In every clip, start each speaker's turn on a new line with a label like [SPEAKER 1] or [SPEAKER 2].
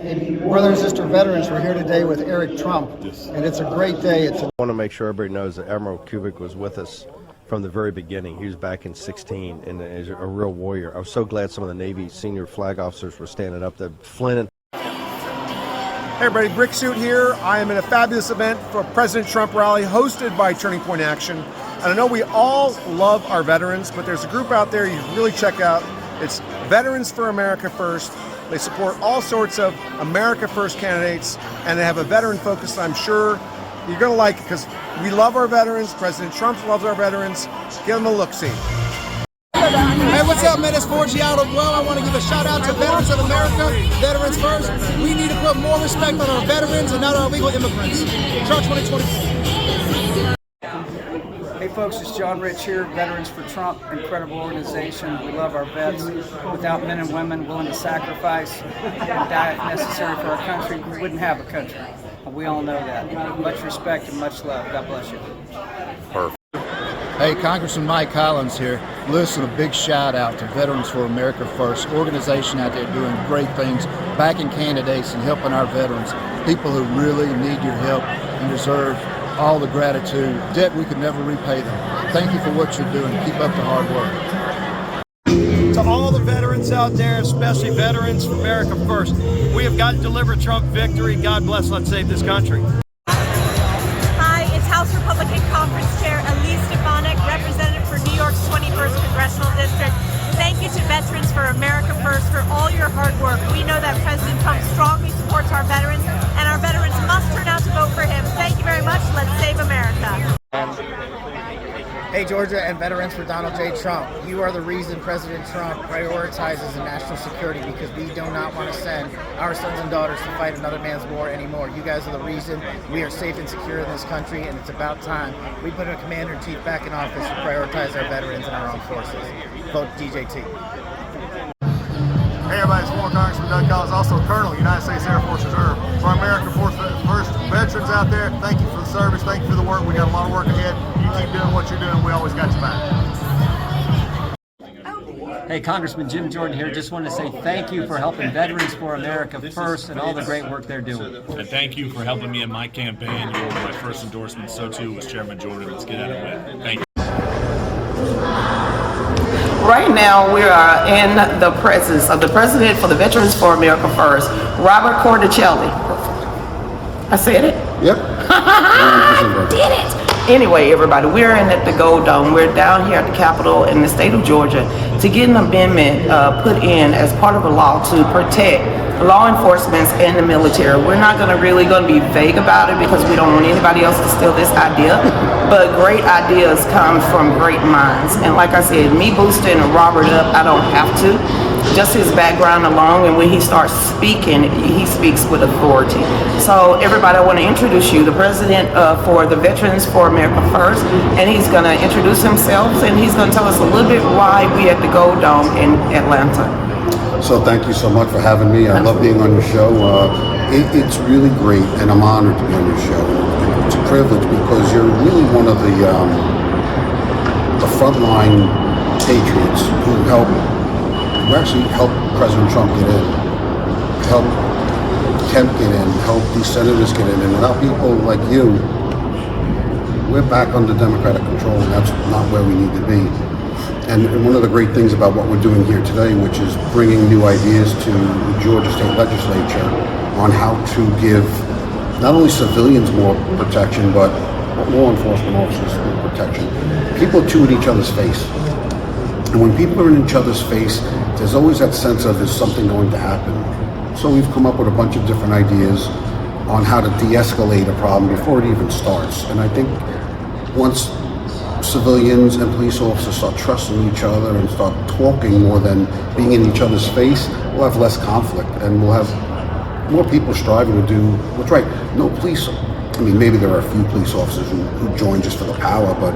[SPEAKER 1] Brother and sister veterans, we're here today with Eric Trump, and it's a great day.
[SPEAKER 2] I want to make sure everybody knows that Admiral Kubik was with us from the very beginning. He was back in '16 and is a real warrior. I was so glad some of the Navy senior flag officers were standing up. That Flynn.
[SPEAKER 3] Hey everybody, Brick Suit here. I am in a fabulous event for President Trump rally hosted by Turning Point Action. And I know we all love our veterans, but there's a group out there you really check out. It's Veterans for America First. They support all sorts of America First candidates, and they have a veteran focus that I'm sure you're going to like because we love our veterans. President Trump loves our veterans. Give them a look-see.
[SPEAKER 4] Hey, what's up, man? It's 4G out of well. I want to give a shout out to Veterans of America, Veterans First. We need to put more respect on our veterans and not our illegal immigrants. Trump 2020.
[SPEAKER 5] Hey folks, it's John Rich here, Veterans for Trump, incredible organization. We love our vets. Without men and women willing to sacrifice and die if necessary for our country, we wouldn't have a country. We all know that. Much respect and much love. God bless you.
[SPEAKER 2] Perfect.
[SPEAKER 6] Hey, Congressman Mike Collins here. Listen, a big shout out to Veterans for America First, organization out there doing great things, backing candidates and helping our veterans, people who really need your help and deserve all the gratitude. Debt we could never repay them. Thank you for what you're doing. Keep up the hard work.
[SPEAKER 3] To all the veterans out there, especially Veterans for America First, we have got to deliver Trump victory. God bless, let's save this country.
[SPEAKER 7] Hi, it's House Republican Conference Chair Elise Stefanik, representative for New York's 21st Congressional District. Thank you to Veterans for America First for all your hard work. We know that President Trump strongly supports our veterans, and our veterans must turn out to vote for him. Thank you very much. Let's save America.
[SPEAKER 4] Hey, Georgia and Veterans for Donald J. Trump. You are the reason President Trump prioritizes the national security because we do not want to send our sons and daughters to fight another man's war anymore. You guys are the reason we are safe and secure in this country, and it's about time we put a commander-in-chief back in office to prioritize our veterans and our armed forces. Vote DJT.
[SPEAKER 3] Hey everybody, it's former Congressman Doug Collins, also Colonel, United States Air Force Reserve. For our America First veterans out there, thank you for the service, thank you for the work. We got a lot of work ahead. You keep doing what you're doing, we always got your back.
[SPEAKER 8] Hey, Congressman Jim Jordan here. Just want to say thank you for helping Veterans for America First and all the great work they're doing.
[SPEAKER 9] And thank you for helping me in my campaign. You were my first endorsement, so too was Chairman Jordan. Let's get out of it. Thank you.
[SPEAKER 10] Right now, we are in the presence of the President for the Veterans for America First, Robert Cornicelli. I said it?
[SPEAKER 6] Yep.
[SPEAKER 10] Did it! Anyway, everybody, we're in at the Gold Dome. We're down here at the Capitol in the state of Georgia to get an amendment put in as part of a law to protect law enforcement and the military. We're not going to be vague about it because we don't want anybody else to steal this idea, but great ideas come from great minds. And like I said, me boosting Robert up, I don't have to. Just his background alone, and when he starts speaking, he speaks with authority. So everybody, I want to introduce you, the President for the Veterans for America First, and he's going to introduce himself, and he's going to tell us a little bit why we at the Gold Dome in Atlanta.
[SPEAKER 6] So thank you so much for having me. I love being on your show. It's really great, and I'm honored to be on your show. It's a privilege because you're really one of the frontline patriots who actually helped President Trump get in, helped Kemp get in, helped these senators get in, and without people like you, we're back under Democratic control, and that's not where we need to be. And one of the great things about what we're doing here today, which is bringing new ideas to the Georgia State Legislature on how to give not only civilians more protection, but law enforcement officers more protection. People chew at each other's face. And when people are in each other's face, there's always that sense of, is something going to happen? So we've come up with a bunch of different ideas on how to de-escalate a problem before it even starts. And I think once civilians and police officers start trusting each other and start talking more than being in each other's face, we'll have less conflict and we'll have more people striving to do what's right. No police, I mean, maybe there are a few police officers who join just for the power, but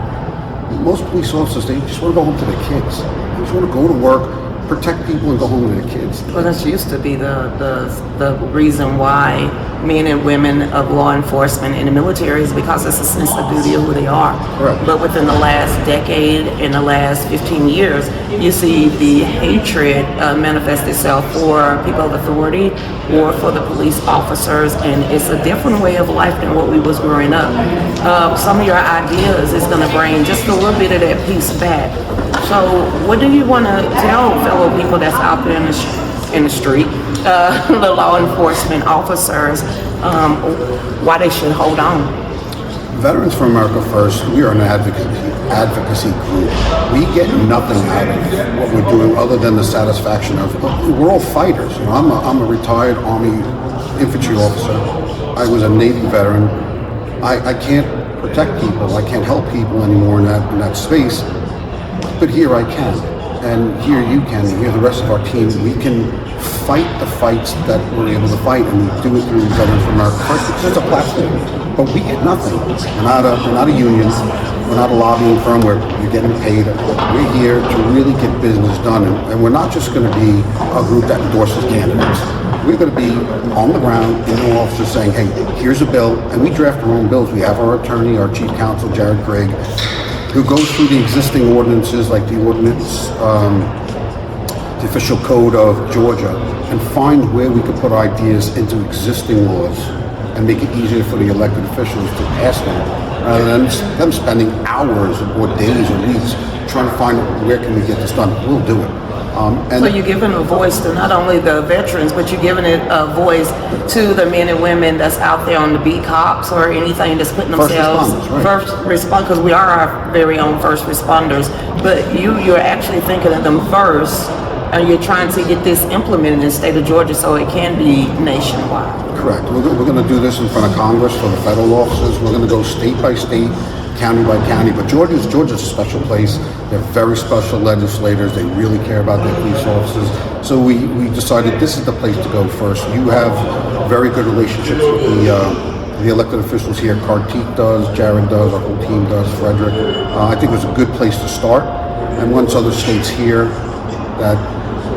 [SPEAKER 6] most police officers, they just want to go home to their kids. They just want to go to work, protect people and go home to their kids.
[SPEAKER 10] Well, this used to be the reason why men and women of law enforcement in the military is because it's a sense of duty of who they are.
[SPEAKER 6] Correct.
[SPEAKER 10] But within the last decade, in the last 15 years, you see the hatred manifest itself for people of authority or for the police officers, and it's a different way of life than what we was growing up. Some of your ideas is going to bring just a little bit of that peace back. So what do you want to tell fellow people that's out there in the street, the law enforcement officers, why they should hold on?
[SPEAKER 6] Veterans for America First, we are an advocacy group. We get nothing out of what we're doing other than the satisfaction of, we're all fighters. You know, I'm a retired Army infantry officer. I was a Navy veteran. I can't protect people. I can't help people anymore in that space. But here I can, and here you can, and here the rest of our team, we can fight the fights that we're able to fight, and we do it through Veterans for America First because it's a platform. But we get nothing. We're not a union. We're not a lobbying firm where you're getting paid. We're here to really get business done, and we're not just going to be a group that endorses candidates. We're going to be on the ground in the offices saying, hey, here's a bill, and we draft our own bills. We have our attorney, our chief counsel, Jared Craig, who goes through the existing ordinances, like the ordinance, the official code of Georgia, and find where we could put ideas into existing laws and make it easier for the elected officials to pass them, rather than them spending hours or days or weeks trying to find where can we get this done. We'll do it.
[SPEAKER 10] So you're giving a voice to not only the veterans, but you're giving it a voice to the men and women that's out there on the beat cops or anything that's putting themselves first respond, because we are our very own first responders. But you're actually thinking of them first, and you're trying to get this implemented in the state of Georgia so it can be nationwide.
[SPEAKER 6] Correct. We're going to do this in front of Congress for the federal officers. We're going to go state by state, county by county, but Georgia's a special place. They're very special legislators. They really care about their police officers. So we decided this is the place to go first. You have very good relationships with the elected officials here. Kartik does, Jared does, our whole team does, Frederick. I think it was a good place to start. And once other states hear that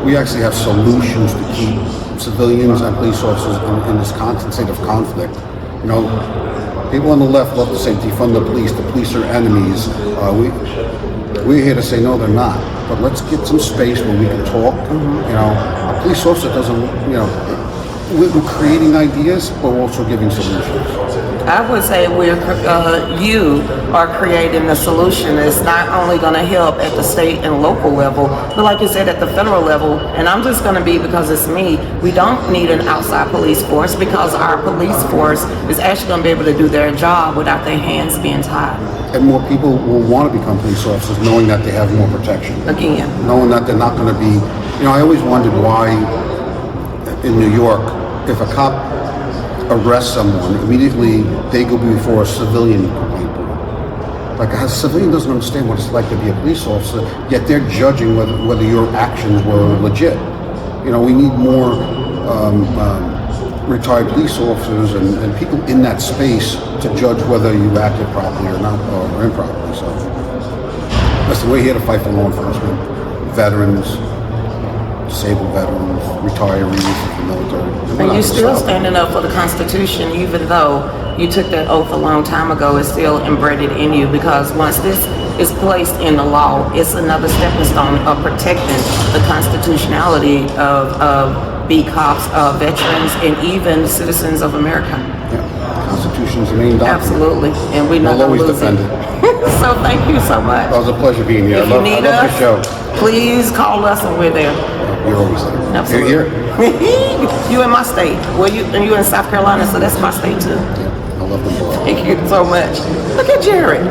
[SPEAKER 6] we actually have solutions to keep civilians and police officers in this constant state of conflict. You know, people on the left love to say defund the police are enemies. We're here to say no, they're not. But let's get some space where we can talk. You know, a police officer doesn't, you know, we're creating ideas, but we're also giving solutions.
[SPEAKER 10] I would say you are creating a solution that's not only going to help at the state and local level, but like you said, at the federal level. And I'm just going to be, because it's me, we don't need an outside police force, because our police force is actually going to be able to do their job without their hands being tied.
[SPEAKER 6] And more people will want to become police officers knowing that they have more protection.
[SPEAKER 10] Again.
[SPEAKER 6] Knowing that they're not going to be, you know, I always wondered why in New York, if a cop arrests someone, immediately they go before a civilian complaint board. Like, a civilian doesn't understand what it's like to be a police officer, yet they're judging whether your actions were legit. You know, we need more retired police officers and people in that space to judge whether you acted properly or not, or improperly. So, listen, we're here to fight for law enforcement, veterans, disabled veterans, retirees from the military.
[SPEAKER 10] And you're still standing up for the Constitution, even though you took that oath a long time ago. It's still embedded in you, because once this is placed in the law, it's another stepping stone of protecting the constitutionality of B cops, veterans, and even citizens of America.
[SPEAKER 6] Yeah, the Constitution's the main document.
[SPEAKER 10] Absolutely, and we're not
[SPEAKER 6] we'll
[SPEAKER 10] going to
[SPEAKER 6] always
[SPEAKER 10] lose
[SPEAKER 6] defend
[SPEAKER 10] it.
[SPEAKER 6] it.
[SPEAKER 10] So thank you so much.
[SPEAKER 6] It was a pleasure being here.
[SPEAKER 10] If you need
[SPEAKER 6] I love
[SPEAKER 10] us,
[SPEAKER 6] your show.
[SPEAKER 10] Please call us and we're there.
[SPEAKER 6] You're always there.
[SPEAKER 10] Absolutely.
[SPEAKER 6] You're here.
[SPEAKER 10] You in my state. Well, you in South Carolina, so that's my state too.
[SPEAKER 6] Yeah, I love them both.
[SPEAKER 10] Thank you so much. Look at Jared.